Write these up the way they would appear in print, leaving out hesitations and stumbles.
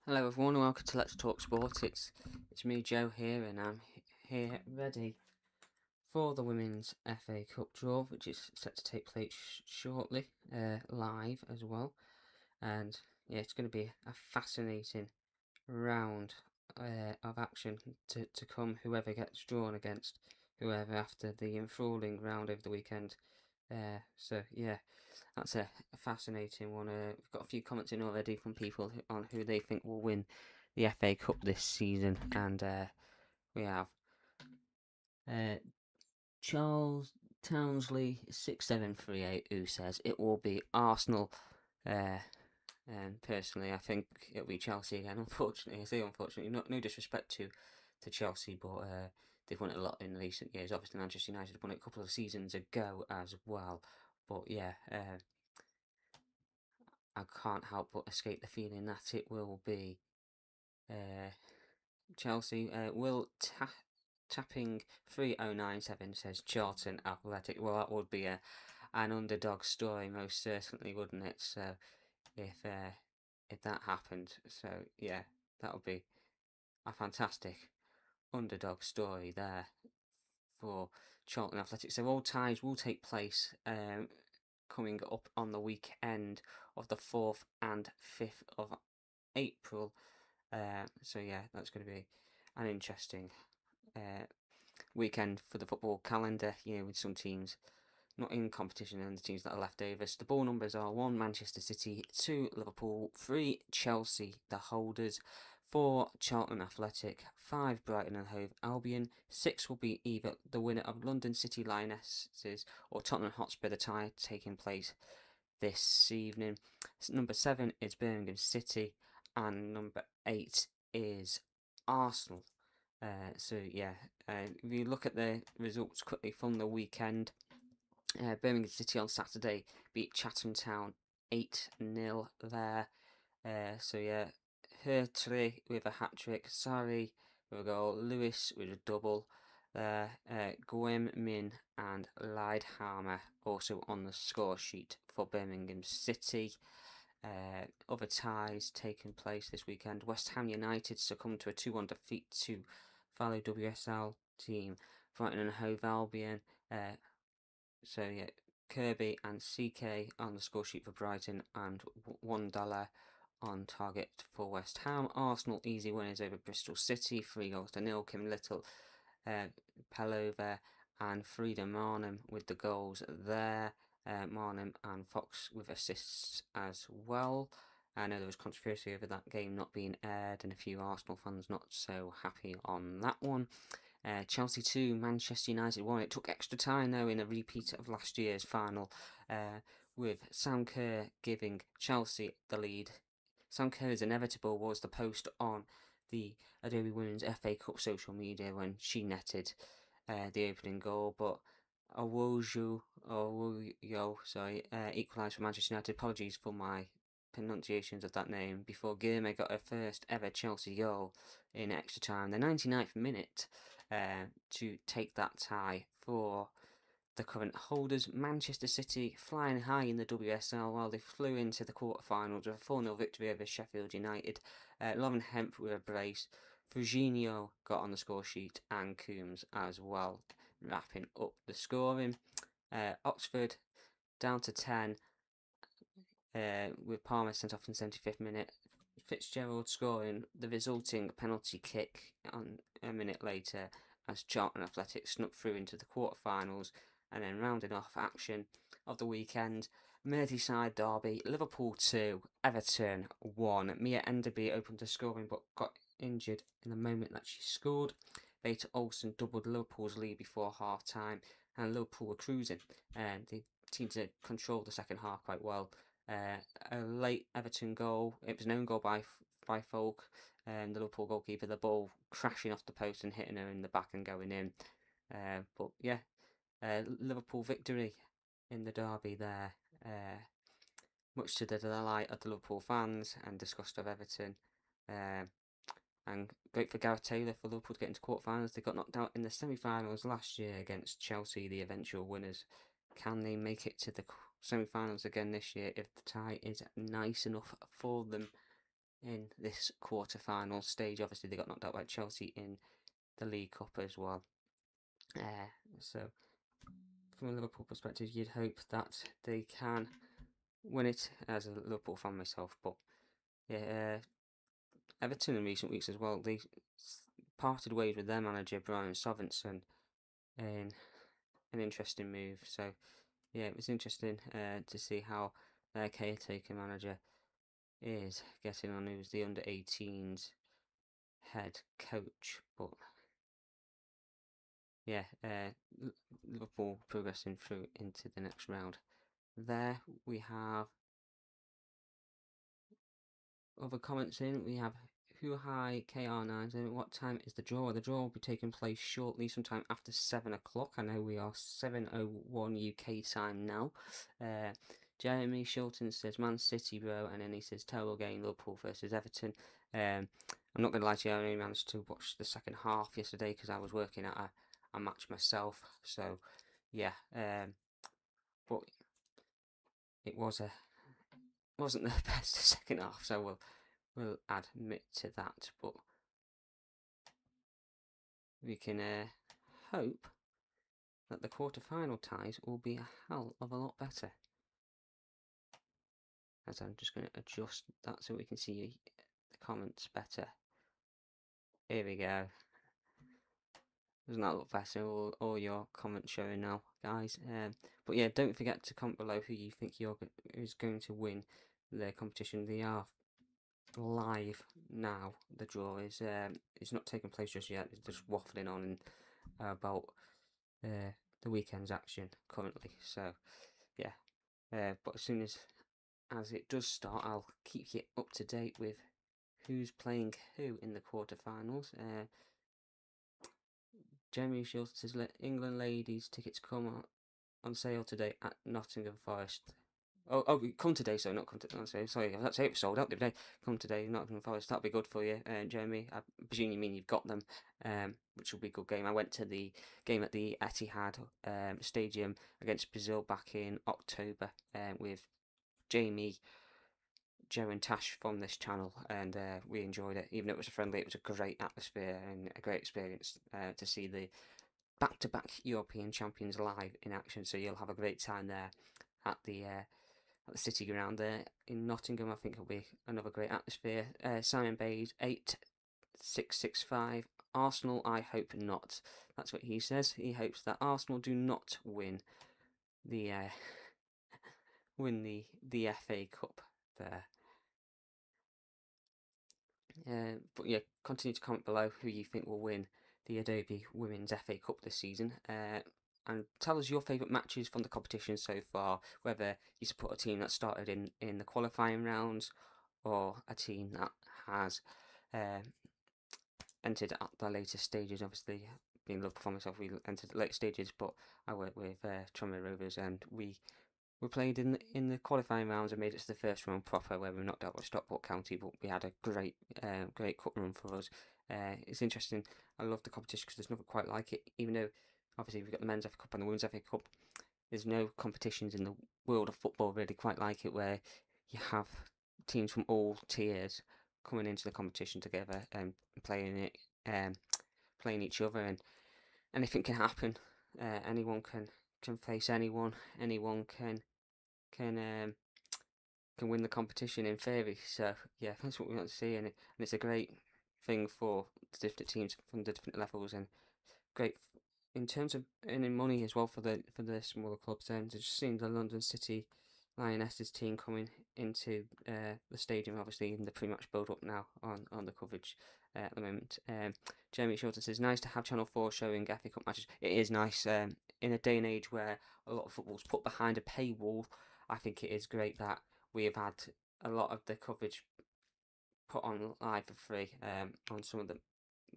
Hello everyone, and welcome to Let's Talk Sport. It's me, Joe, here, and I'm here ready for the Women's FA Cup draw, which is set to take place shortly, live as well. And yeah, it's going to be a fascinating round of action to come. Whoever gets drawn against whoever after the enthralling round over the weekend. So yeah, that's a fascinating one. We've got a few comments in already from people on who they think will win the FA Cup this season, and we have uh, Charles Townsley 6738 who says it will be Arsenal. And personally, I think it'll be Chelsea again. Unfortunately, I say unfortunately, no disrespect to Chelsea, but they've won it a lot in recent years. Obviously, Manchester United won it a couple of seasons ago as well. But yeah, I can't help but escape the feeling that it will be uh, Chelsea. Tapping 3097 says Charlton Athletic. Well, that would be an underdog story, most certainly, wouldn't it? So if that happened, so yeah, that would be a fantastic underdog story there for Charlton Athletic. So all ties will take place coming up on the weekend of the 4th and 5th of April. So yeah, that's going to be an interesting weekend for the football calendar. With some teams not in competition and the teams that are left over. So the ball numbers are 1 Manchester City, 2 Liverpool, 3 Chelsea, the holders, 4 Charlton Athletic, 5 Brighton and Hove Albion, 6 will be either the winner of London City Lionesses or Tottenham Hotspur, the tie taking place this evening. Number 7 is Birmingham City, and number 8 is Arsenal. So yeah, if you look at the results quickly from the weekend, Birmingham City on Saturday beat Chatham Town 8-0 there. So yeah, Hertley with a hat-trick, Sari with a goal, Lewis with a double there, Gwem Min and Leidhammer also on the score sheet for Birmingham City. Other ties taking place this weekend. West Ham United succumbed to a 2-1 defeat to fellow WSL team Brighton and Hove Albion. So yeah, Kirby and CK on the score sheet for Brighton, and $1 on target for West Ham. Arsenal easy winners over Bristol City, 3-0. Kim Little, Pellover and Frida Marnham with the goals there. Marnham and Fox with assists as well. I know there was controversy over that game not being aired, and a few Arsenal fans not so happy on that one. Chelsea 2, Manchester United 1. It took extra time though in a repeat of last year's final, with Sam Kerr giving Chelsea the lead. Sam Kerr's inevitable was the post on the Adobe Women's FA Cup social media when she netted the opening goal, but Awojo, equalised for Manchester United. Apologies for my pronunciations of that name. Before Girma got her first ever Chelsea goal in extra time, the 99th minute, to take that tie for the current holders. Manchester City flying high in the WSL while they flew into the quarterfinals with a 4-0 victory over Sheffield United. Lauren Hemp with a brace. Virginio got on the score sheet and Coombs as well, wrapping up the scoring. Oxford down to 10 with Palmer sent off in the 75th minute. Fitzgerald scoring the resulting penalty kick on a minute later as Charlton Athletic snuck through into the quarterfinals, and then rounding off action of the weekend, Merseyside derby, Liverpool 2, Everton 1. Mia Enderby opened the scoring but got injured in the moment that she scored. Beta Olsen doubled Liverpool's lead before half time, and Liverpool were cruising, and they seemed to control the second half quite well. A late Everton goal. It was an own goal by Folk, the Liverpool goalkeeper. The ball crashing off the post and hitting her in the back and going in. But yeah, Liverpool victory in the derby there. Much to the delight of the Liverpool fans and disgust of Everton. And great for Gareth Taylor for Liverpool to get into quarterfinals. They got knocked out in the semi-finals last year against Chelsea, the eventual winners. Can they make it to the semi-finals again this year if the tie is nice enough for them? in this quarter-final stage. Obviously, they got knocked out by Chelsea in the League Cup as well. So, from a Liverpool perspective, you'd hope that they can win it as a Liverpool fan myself. But yeah, Everton in recent weeks as well, they parted ways with their manager Brian Sovinson in an interesting move. So yeah, it was interesting to see how their caretaker manager is getting on, who's the under-18s head coach. But yeah, Liverpool progressing through into the next round. There we have other comments in. We have Who High KR9 saying, what time is the draw? The draw will be taking place shortly, sometime after 7 o'clock. I know we are 7:01 UK time now. Jeremy Shilton says, Man City, bro. And then he says, terrible game, Liverpool versus Everton. I'm not going to lie to you, I only managed to watch the second half yesterday because I was working at a match myself. So, yeah. But it wasn't the best second half, so we'll admit to that. But we can hope that the quarter-final ties will be a hell of a lot better. As I'm just going to adjust that so we can see the comments better. Here we go. Doesn't that look better? All your comments showing now, guys. But yeah, don't forget to comment below who you think is going to win the competition. They are live now. The draw is it's not taking place just yet. It's just waffling on about the weekend's action currently. So yeah, but as soon as it does start, I'll keep you up to date with who's playing who in the quarterfinals. Jeremy Shields says, let England ladies tickets come on sale today at Nottingham Forest. Oh, come today, so not come today. Sorry, I say it was sold out the other day. Come today, Nottingham Forest. That'll be good for you, Jeremy. I presume you mean you've got them, which will be a good game. I went to the game at the Etihad Stadium against Brazil back in October with Jamie, Joe and Tash from this channel, and we enjoyed it. Even though it was a friendly, it was a great atmosphere and a great experience to see the back-to-back European champions live in action. So you'll have a great time there at the City Ground there in Nottingham. I think it'll be another great atmosphere. Simon Bays 8665. Arsenal, I hope not. That's what he says. He hopes that Arsenal do not win the FA Cup there. But yeah, continue to comment below who you think will win the Adobe Women's FA Cup this season. And tell us your favourite matches from the competition so far, whether you support a team that started in the qualifying rounds or a team that has entered at the later stages. Obviously, being local for myself, we entered the late stages, but I work with Tranmere Rovers, and we played in the qualifying rounds and made it to the first round proper, where we knocked out with Stockport County, but we had a great cup run for us. It's interesting. I love the competition because there's nothing quite like it, even though obviously we've got the Men's FA Cup and the Women's FA Cup. There's no competitions in the world of football really quite like it, where you have teams from all tiers coming into the competition together and playing each other, and anything can happen. Anyone can face anyone. Anyone can win the competition in theory. So yeah, that's what we want to see, and it's a great thing for the different teams from the different levels, and great in terms of earning money as well for the smaller clubs. And just seeing the London City Lionesses team coming into the stadium, obviously in the pre-match build-up now on the coverage at the moment. Jeremy Shorten says, nice to have Channel 4 showing FA Cup matches. It is nice in a day and age where a lot of football's put behind a paywall. I think it is great that we have had a lot of the coverage put on live for free on some of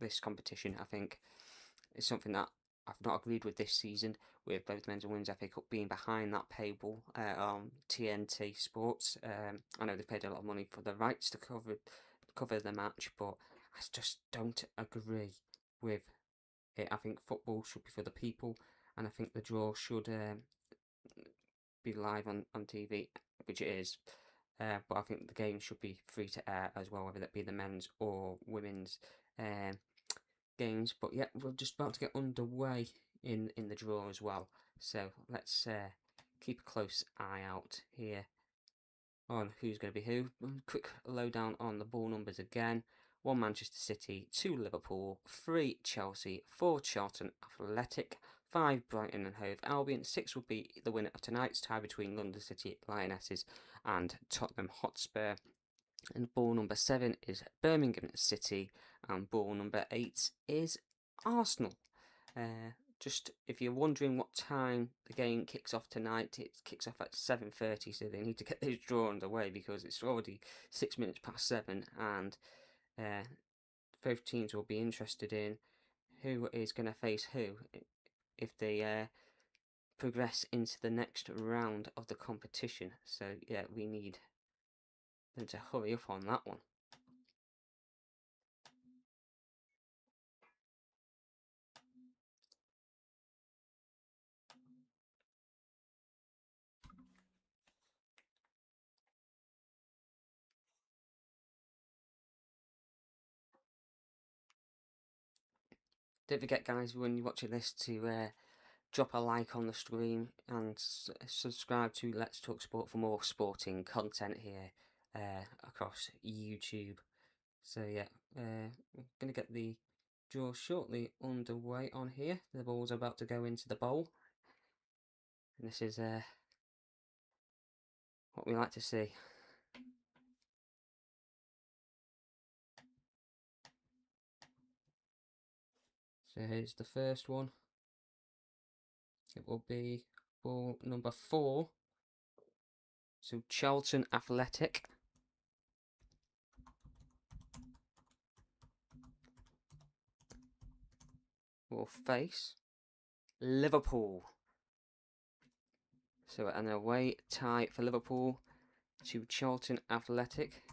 this competition. I think it's something that I've not agreed with this season, with both men's and women's FA Cup being behind that paywall on TNT Sports. I know they paid a lot of money for the rights to cover the match, but I just don't agree with it. I think football should be for the people, and I think the draw should be live on TV, which it is. but I think the game should be free to air as well, whether that be the men's or women's games. But yeah, we're just about to get underway in the draw as well. So let's keep a close eye out here on who's going to be who. Quick lowdown on the ball numbers again. 1 Manchester City, 2 Liverpool, 3 Chelsea, 4 Charlton Athletic, 5 Brighton and Hove Albion, 6 will be the winner of tonight's tie between London City Lionesses and Tottenham Hotspur. And ball number 7 is Birmingham City, and ball number 8 is Arsenal. Just if you're wondering what time the game kicks off tonight, it kicks off at 7:30, so they need to get this draw underway because it's already 6 minutes past 7, and both teams will be interested in who is going to face who if they progress into the next round of the competition. So yeah, we need them to hurry up on that one. Don't forget, guys, when you're watching this, to drop a like on the stream and subscribe to Let's Talk Sport for more sporting content here across YouTube. So yeah, we're going to get the draw shortly underway on here. The ball's about to go into the bowl. And this is what we like to see. So here's the first one. It will be ball number 4. So Charlton Athletic will face Liverpool. So an away tie for Liverpool to Charlton Athletic.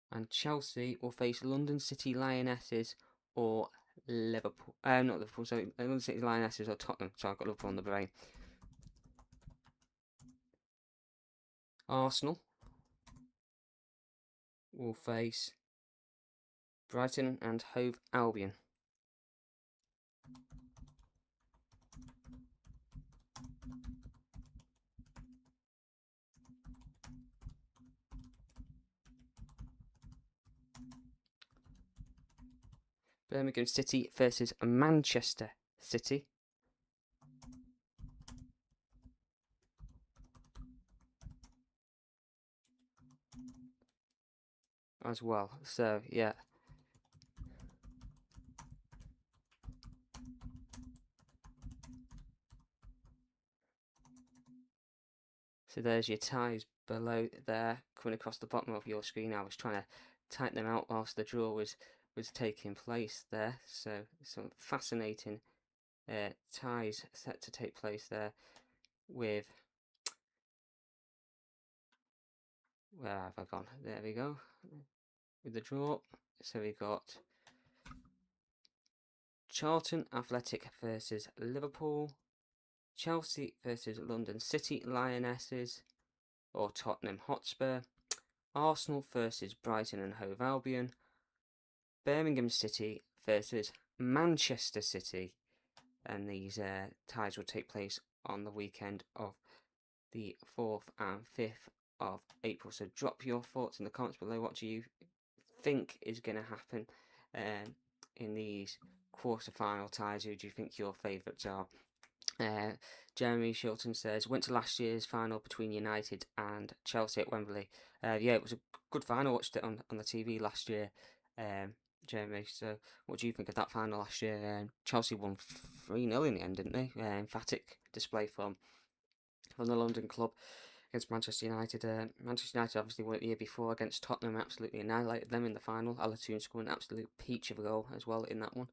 And Chelsea will face London City Lionesses or Liverpool. Not Liverpool, sorry. London City Lionesses or Tottenham. So I've got Liverpool on the brain. Arsenal will face Brighton and Hove Albion. Birmingham City versus Manchester City. As well. So, yeah. So there's your ties below there, coming across the bottom of your screen. I was trying to type them out whilst the draw was taking place there. So some fascinating ties set to take place there with... Where have I gone? There we go. With the draw. So we got Charlton Athletic versus Liverpool, Chelsea versus London City Lionesses or Tottenham Hotspur, Arsenal versus Brighton and Hove Albion, Birmingham City versus Manchester City, and these ties will take place on the weekend of the 4th and 5th of April. So drop your thoughts in the comments below. What do you think is going to happen in these quarter-final ties? Who do you think your favourites are? Jeremy Shilton says, went to last year's final between United and Chelsea at Wembley. Yeah, it was a good final. I watched it on the TV last year, Jeremy. So what do you think of that final last year? Chelsea won 3-0 in the end, didn't they? Emphatic display from the London club against Manchester United. Manchester United obviously won it the year before against Tottenham, absolutely annihilated them in the final. Alatoon scored an absolute peach of a goal as well in that one.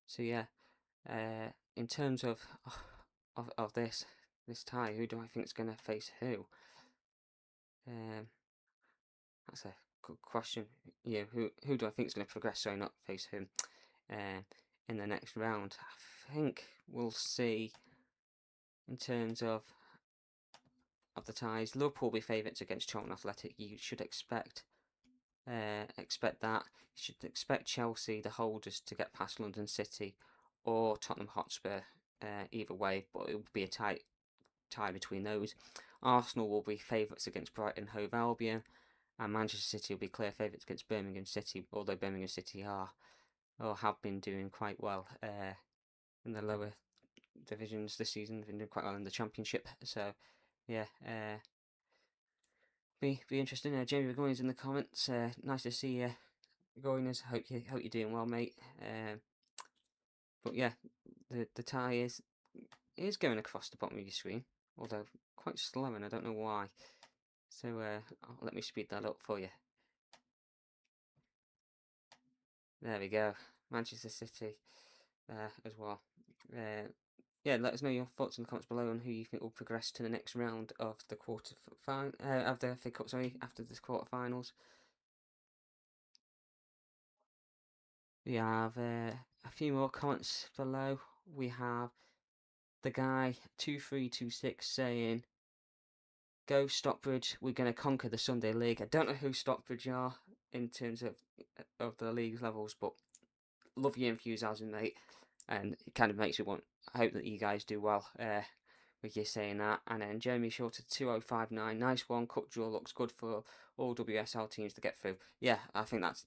So yeah, in terms of this tie, who do I think is going to face who? That's a good question. Who do I think is going to progress so not face whom in the next round? I think we'll see in terms of the ties. Liverpool will be favourites against Charlton Athletic. You should expect that. You should expect Chelsea, the holders, to get past London City or Tottenham Hotspur. Either way, but it will be a tie between those. Arsenal will be favourites against Brighton Hove Albion, and Manchester City will be clear favourites against Birmingham City, although Birmingham City are or have been doing quite well in the lower divisions this season. They've been doing quite well in the Championship, so yeah, be interesting. Jamie McGowan's in the comments. Nice to see you, Goiners. Hope you're doing well, mate. But yeah, the tie is going across the bottom of your screen, although quite slow, and I don't know why. So let me speed that up for you. There we go. Manchester City there as well. Yeah, let us know your thoughts in the comments below on who you think will progress to the next round of the of the FA Cup. Sorry, after this quarterfinals. We have a few more comments below. We have the guy 2326 saying, "Go Stockbridge, we're going to conquer the Sunday League." I don't know who Stockbridge are in terms of the league's levels, but love your enthusiasm, mate, and it kind of makes me want. I hope that you guys do well with you saying that. And then Jeremy Short at 2059, nice one. Cup draw looks good for all WSL teams to get through. Yeah, I think that's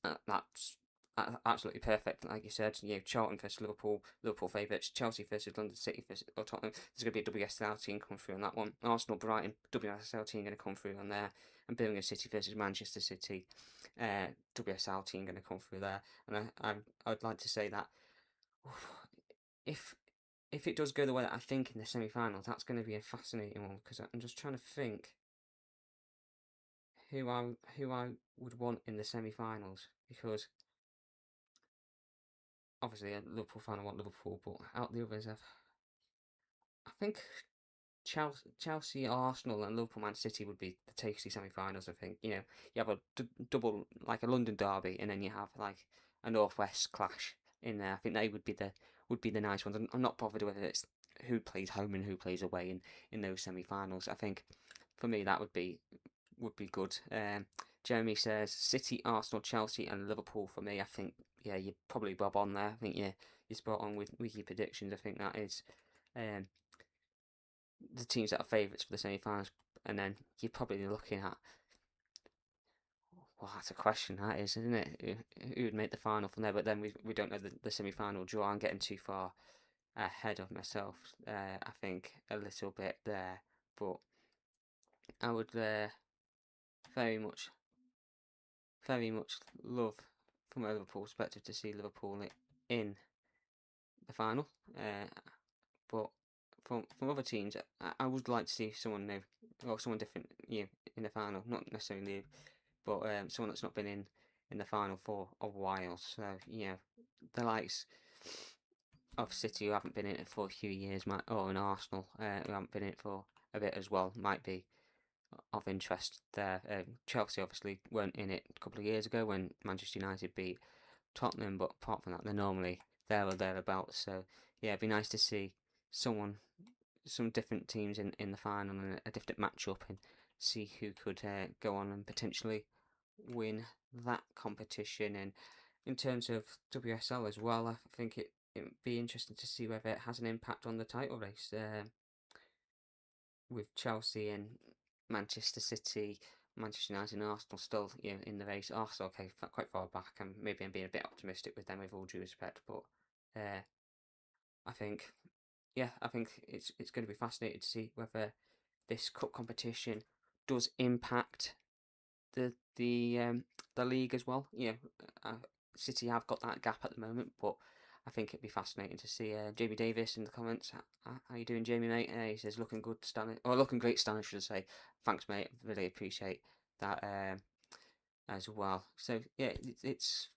absolutely perfect. Like you said, Charlton versus Liverpool favourites, Chelsea versus London City versus Tottenham. There's going to be a WSL team come through on that one. Arsenal, Brighton, WSL team going to come through on there, and Birmingham City versus Manchester City, WSL team going to come through there. And I'd like to say that if it does go the way that I think in the semi-finals, that's going to be a fascinating one, because I'm just trying to think who I would want in the semi-finals, because obviously a Liverpool fan, I want Liverpool, but out the others, I think Chelsea, Arsenal, and Liverpool, Man City would be the tasty semi-finals. I think you have a double, like a London derby, and then you have like a Northwest clash in there. I think they would be the nice ones. I'm not bothered whether it's who plays home and who plays away in those semi-finals. I think for me that would be good. Jeremy says City, Arsenal, Chelsea, and Liverpool for me. I think you're probably bob on there. I think you're spot on with your predictions. I think that is the teams that are favourites for the semi-finals, and then you're probably looking at. Well, that's a question, that is, isn't it? Who would make the final from there? But then we don't know the semi-final draw. I'm getting too far ahead of myself, I think, a little bit there. But I would very much love, from a Liverpool perspective, to see Liverpool in the final. But from other teams, I would like to see someone new or someone different, in the final. Not necessarily new, but someone that's not been in the final for a while. So the likes of City, who haven't been in it for a few years, or in Arsenal, who haven't been in it for a bit as well, might be of interest there. Chelsea obviously weren't in it a couple of years ago when Manchester United beat Tottenham, but apart from that, they're normally there or thereabouts. So yeah, it'd be nice to see some different teams in the final and a different matchup, and see who could go on and potentially win that competition. And in terms of WSL as well, I think it would be interesting to see whether it has an impact on the title race, with Chelsea and Manchester City, Manchester United, and Arsenal still in the race. Arsenal, okay, quite far back, and maybe I'm being a bit optimistic with them, with all due respect, but I think it's going to be fascinating to see whether this cup competition does impact the league as well. City have got that gap at the moment, but I think it'd be fascinating to see. Jamie Davis in the comments. How you doing, Jamie, mate? He says looking good, Stanley. Or looking great, Stanley, should I say. Thanks, mate. Really appreciate that as well. So yeah, it's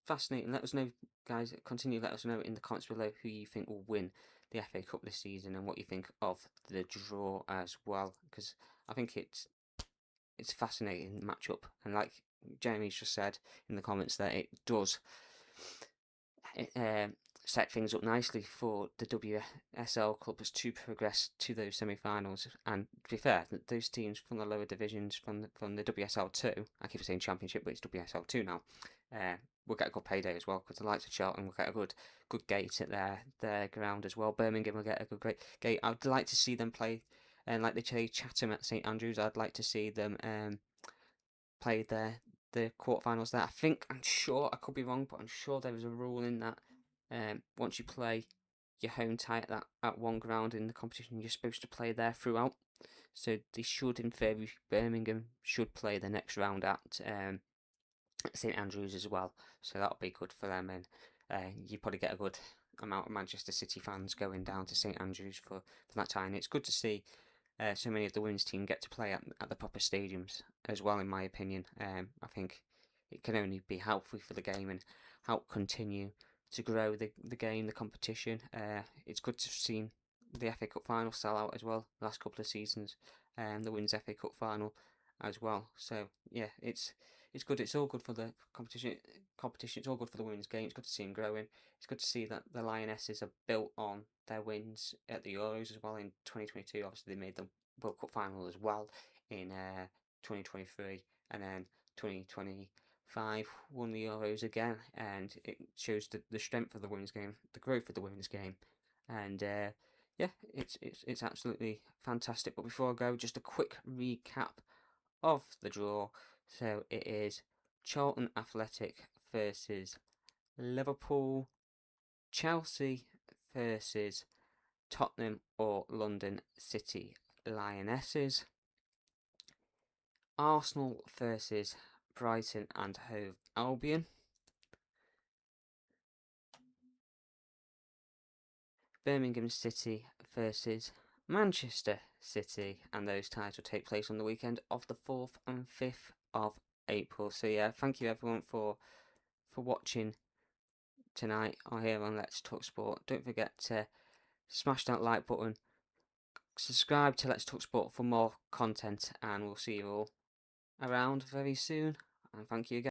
fascinating. Let us know, guys. Continue. Let us know in the comments below who you think will win the FA Cup this season, and what you think of the draw as well, because I think it's a fascinating matchup, and like Jeremy's just said in the comments that it does set things up nicely for the WSL clubs to progress to those semi-finals. And to be fair, those teams from the lower divisions from the WSL2, I keep saying Championship, but it's WSL2 now, will get a good payday as well, because the likes of Charlton will get a good gate at their ground as well. Birmingham will get a good great gate. I'd like to see them play, and like they play Chatham at St Andrews, I'd like to see them play the quarterfinals there. I'm sure, I could be wrong, but I'm sure there was a rule in that once you play your home tie at one ground in the competition, you're supposed to play there throughout. So they should, in theory, Birmingham should play the next round at St Andrews as well. So that'll be good for them, and you probably get a good amount of Manchester City fans going down to St Andrews for that time. It's good to see so many of the women's team get to play at the proper stadiums as well, in my opinion. I think it can only be helpful for the game and help continue to grow the game, the competition. It's good to have seen the FA Cup final sell out as well the last couple of seasons, and the Women's FA Cup final as well. So yeah, it's good. It's all good for the competition. It's all good for the women's game. It's good to see them growing. It's good to see that the Lionesses are built on their wins at the Euros as well in 2022. Obviously, they made the World Cup final as well in 2023, and then 2025 won the Euros again. And it shows the strength of the women's game, the growth of the women's game, and yeah, it's absolutely fantastic. But before I go, just a quick recap of the draw. So it is Charlton Athletic versus Liverpool, Chelsea versus Tottenham or London City Lionesses, Arsenal versus Brighton and Hove Albion, Birmingham City versus Manchester City, and those ties will take place on the weekend of the 4th and 5th of April. So yeah, thank you everyone for watching tonight here on Let's Talk Sport. Don't forget to smash that like button, subscribe to Let's Talk Sport for more content, and we'll see you all around very soon. And thank you again.